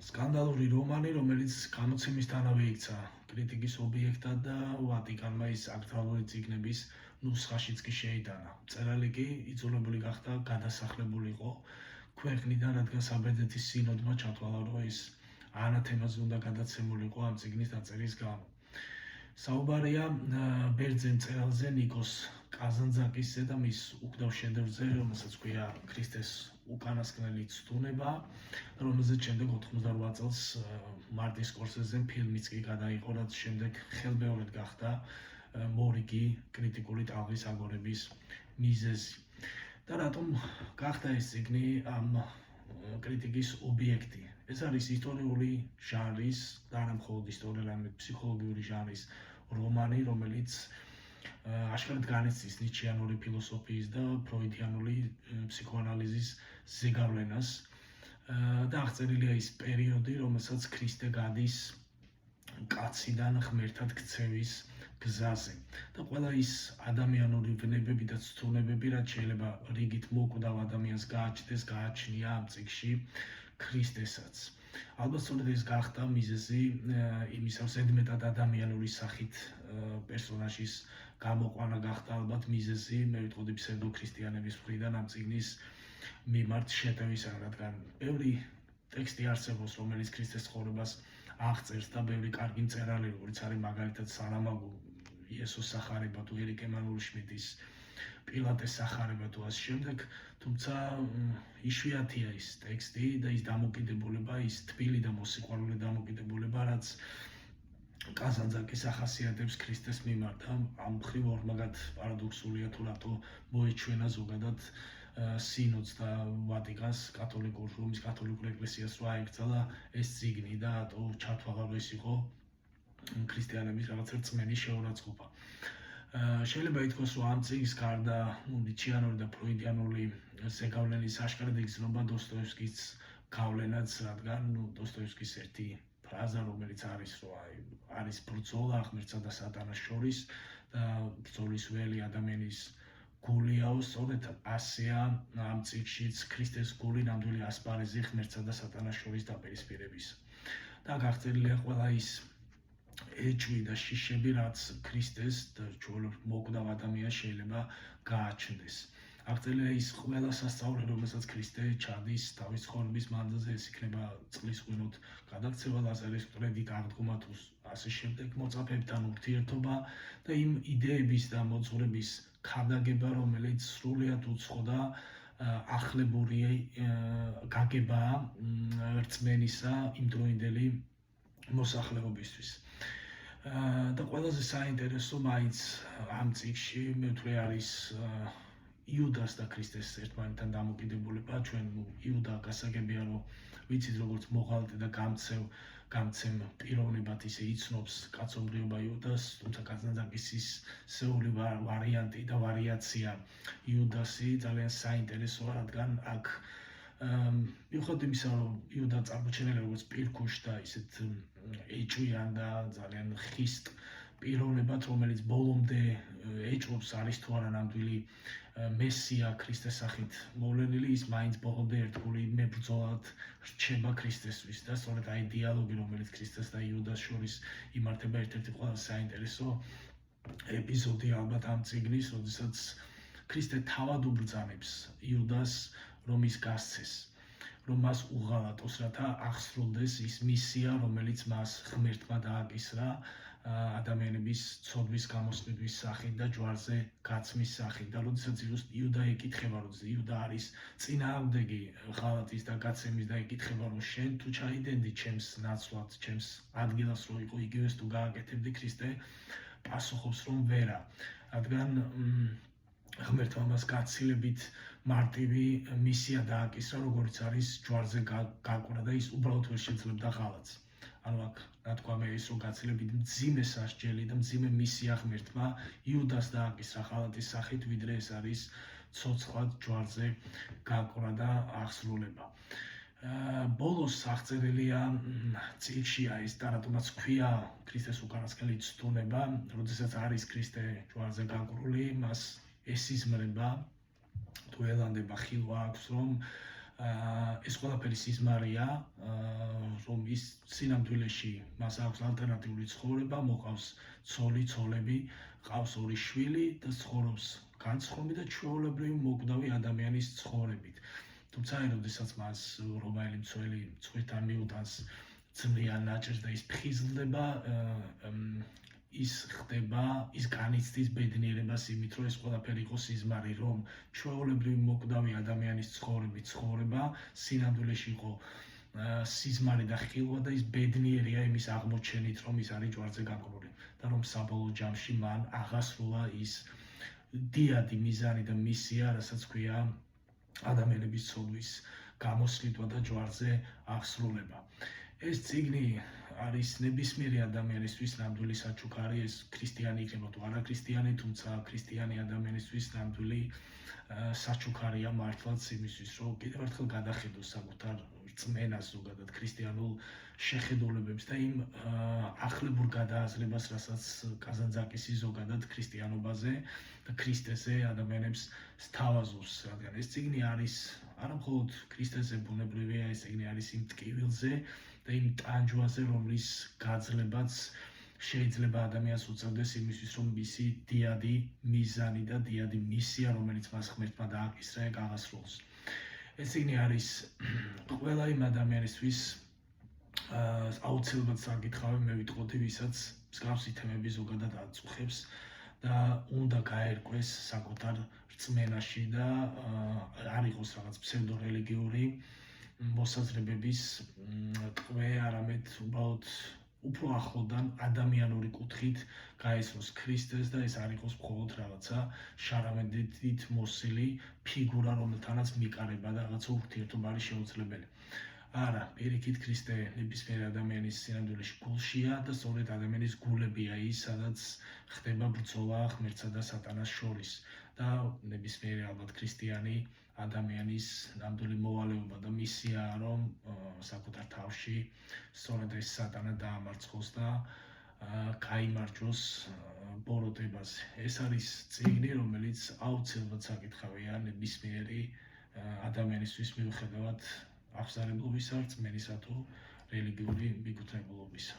სკანდალური რომანი, რომელიც გამოცემისთანავე იქცა კრიტიკის ობიექტად და ვატიკანმა ის აქტუალური წიგნების ნუსხაშიც კი შეიტანა. მწერალი კი იძულებული გახდა გადასახლებული იყო ქვეყნიდან, რადგან საბერძნეთის სინოდმა ჩათვალა, რომ ის ანათემაზე უნდა გადაცემულიყო ამ წიგნის დაწერის გამო. საუბარია ბერძენ მწერალზე ნიკოს კაზანძაკისზე და მის უკდავ შედევრზე, რომელსაც ქვია ქრისტეს უკანასკნელი ცდუნება, რომელზეც შემდეგ 88 წელს მარტინ სკორსეზემ ფილმიც კი გადაიღო, რაც შემდეგ ხელმეორედ გახდა მორიგი კრიტიკული ტალღის აგორების მიზეზი. და რატომ გახდა ეს წიგნი ამ კრიტიკის ობიექტი? ეს არის ისტორიული ჟანრის და არა მხოლოდ ისტორიული, არამედ ფსიქოლოგიური ჟანრის რომანი, რომელიც აშკარად განიცდის ნიჩიანური ფილოსოფიის და ფროიდიანული ფსიქოანალიზის ზეგავლენას და აღწერილია ის პერიოდი, რომელსაც ქრისტე გადის კაციდან ღმერთად ქცევის გზაზე და ყველა ის ადამიანური ვნებები და ცდუნებები, რაც შეიძლება რიგით მოკვდავ ადამიანს გააჩნდეს, გააჩნია ამ წიგნში ქრისტესაც. ალბათ სწორედ ეს გახდა მიზეზი იმისა, ზედმეტად ადამიანური სახით პერსონაჟის გამოყვანა გახდა ალბათ მიზეზი, მე ვიტყოდი ფსევდოქრისტიანების მხრიდან ამ წიგნის მიმართ შეტევისა, რადგან ბევრი ტექსტი არსებობს, რომელიც ქრისტეს ცხოვრებას აღწერს და ბევრი კარგი მწერალი, როგორც არის მაგალითად სარამაგო იესოს სახარება თუ ერიკ ემანუელ შმიდტის პილატეს სახარება თუ ასე შემდეგ, თუმცა იშვიათია ის ტექსტი და ის დამოკიდებულება, ის თბილი და მოსიყვარულე დამოკიდებულება, რაც კაზანძაკის ახასიათებს ქრისტეს მიმართ. ამ მხრივ ორმაგად პარადოქსულია თუ რატო მოეჩვენა ზოგადად სინოდს და ვატიკანს, რომის კათოლიკურ ეკლესიას რო აეკრძალა ეს წიგნი და რატო ჩათვალა, რომ ეს იყო ქრისტიანების რაღაცა რწმენის შეურაცხყოფა. შეიძლება ითქვას, რომ ამ წიგნის გარდა ნიჩიანური და ფროიდიანული ზეგავლენის აშკარად იგრძნობა დოსტოევსკის გავლენაც, რადგან დოსტოევსკის ერთი ფრაზა, რომელიც არის, რომ არის ბრძოლა ღმერთსა და სატანას შორის და ბრძოლის ველი ადამიანის გულიაო, სწორედ ასეა ამ წიგნშიც ქრისტეს გული ნამდვილი ასპარეზი ღმერთსა და სატანას შორის დაპირისპირების. და გაღწეულია ყველა ის ეჭვი და შიშები, რაც ქრისტეს და ჩვეულებრივ მოკვდავ ადამიანს შეიძლება გააჩნდეს. აღწერილია ის ყველა სასწაული, რომელსაც ქრისტე ჩადის თავის ცხოვრების მანძილზე, ეს იქნება წყლის ღვინოთ გადაქცევა, ლაზარის მტრედით აღდგომა თუ ასე შემდეგ, მოწაფეებთან ურთიერთობა და იმ იდეების და მოძღვრების ქადაგება, რომელიც სრულიად უცხო და ახლებური გაგებაა რწმენისა იმდროინდელი მოსახლეობისთვის. და ყველაზე საინტერესო მაინც ამ წიგნში მე ვთვლი არის იუდას და ქრისტეს ერთმანეთთან დამოკიდებულება. ჩვენ იუდა გასაგებია, რომ ვიცით როგორც მოღალატე და გამცემ პიროვნებად ისე იცნობს კაცობრიობა იუდას, თუმცა კაზანძაკის ის სეული ვარიანტი და ვარიაცია იუდასი ძალიან საინტერესოა, რადგან აქ მიუხედავად იმისა, რომ იუდა წარმოჩენილია როგორც პირქუშ და ისეთ ეჭვიან და ძალიან ხისტ პიროვნებად, რომელიც ბოლომდე ეჭვობს არის თუ არა ნამდვილი მესია ქრისტეს სახით მოვლენილი, ის მაინც ბოლომდე ერთგული მებრძოლად რჩება ქრისტესთვის და სწორედ აი დიალოგი, რომელიც ქრისტეს და იუდას შორის იმართება, ერთ-ერთი ყველაზე საინტერესო ეპიზოდი ალბათ ამ წიგნის, როდესაც ქრისტე თავად უბრძანებს იუდას, რომ ის გასცეს, რომ მას უღალატოს, რათა აღსრულდეს ის მისია, რომელიც მას ღმერთმა დააკისრა ადამიანების ცოდვის გამოსყიდვის სახით და ჯვარზე გაცმის სახით. და როდესაც იუდა ეკითხება, როდესაც იუდა არის წინააღმდეგი ღალატის და გაცემის და ეკითხება, რომ შენ თუ ჩაიდენდი ჩემს ნაცვლად, ჩემს ადგილას რო იყო იგივეს თუ გააკეთებდი, ქრისტე პასუხობს, რომ ვერა, რადგან ღმერთმა მას გაცილებით მარტივი მისია დააკისრა, როგორც არის ჯვარზე გაკვრა და ის უბრალოდ ვერ შეძლებდა ღალატს. ანუ აქ ნათქვამია ის, რომ გაცილებით მძიმე სასჯელი და მძიმე მისია ღმერთმა იუდას დააკისრა ღალატის სახით, ვიდრე ეს არის ცოცხლად ჯვარზე გაკვრა და აღსრულება. ბოლოს აღწერილია წიგნში ის და რატომაც ქვია ქრისტეს უკანასკნელი ცდუნება, როდესაც არის ქრისტე ჯვარზე გაკვრული, მას ესიზმრება თუ ელანდება ხილვა აქვს, რომ ეს ყველაფერი სიზმარია, რომ ის სინამდვილეში მას აქვს ალტერნატიული ცხოვრება, მოყავს ცოლი, ცოლები, ყავს 2 შვილი და ცხოვრობს განცხრომი და ჩვეულებრივი მოკვდავი ადამიანის ცხოვრებით. თუმცა როდესაც მას რომაელი მცველი წვირთან მიუტანს ძმიან ნაჭერს და ის ფხიზლდება, ის ხდება, ის განიცდის ბედნიერებას იმით, რომ ეს ყველაფერი იყო სიზმარი, რომ ჩვეულებრივი მოკვდავი ადამიანის ცხოვრება სინამდვილეში იყო სიზმარი და ხილვა და ის ბედნიერია იმის აღმოჩენით, რომ ის არის ჯვარზე გაკრული და რომ საბოლოო ჯამში მან აღასრულა ის დიადი მიზანი და მისია, რასაც ქვია ადამიანების ცოდვის გამოსვლიტვა და ჯვარზე აღსრულება. ეს წიგნი არის ნებისმიერი ადამიანისთვის ნამდვილი საჩუქარი, ეს ქრისტიანი იქნება თუ არა ქრისტიანი, თუმცა ქრისტიანი ადამიანისთვის ნამდვილი საჩუქარია მართლაც იმისთვის, რომ კიდევ ერთხელ გადახედოს საკუთარ რწმენას ზოგადად ქრისტიანულ შეხედულებებს და იმ ახლებურ გადააზრებას, რასაც კაზანძაკისი ზოგადად ქრისტიანობაზე და ქრისტეზე ადამიანებს სთავაზობს, რადგან ეს წიგნი არის არა მხოლოდ ქრისტეზე ბუნებრივია, ეს წიგნი არის იმ ტკივილზე და იმ ტანჯვაზე, რომლის გაძლებაც შეიძლება ადამიანს უწევდეს იმისთვის, რომ მისი დიადი მიზანი და დიადი მისია, რომელიც მას ღმერთმა დააკისრა, გაღასრულოს. ეს წიგნი არის ყველა იმ ადამიანისთვის აუცილებლად საკითხავი, მე ვიტყოდი, ვისაც მსგავსი თემები ზოგადად აწუხებს და უნდა გაერკვეს საკუთარ რწმენაში და არ იყოს რაღაც ფსევდორელიგიური მოსაზრებების ტყვე, არამედ უბრალოდ უფრო ახლოდან ადამიანური კუთხით გაესწროს ქრისტეს და ეს არ იყოს მხოლოდ რაღაცა შარავენდით მოსილი ფიგურა, რომელთანაც მიყარება და რაღაცა ურთიერთობა არის შეუძლებელი. არა, პირიქით ქრისტე ნებისმიერ ადამიანის სინამდვილეში გულშია და სწორედ ადამიანის გულებია ის, სადაც ხდება ბრძოლა ღმერთსა და სატანას შორის და ნებისმიერი ალბათ ქრისტიანი ადამიანის ნამდვილი მოვალეობა და მისიაა, რომ საკუთარ თავში სწორედ ეს სატანა დაამარცხოს და გაიმარჯვოს ბოროტებაზე. ეს არის წიგნი, რომელიც აუცილებლად საკითხავია ნებისმიერი ადამიანისთვის მიუხედავად აღსარებლობისა, რწმენისა თუ რელიგიური მიკუთვნებულობისა.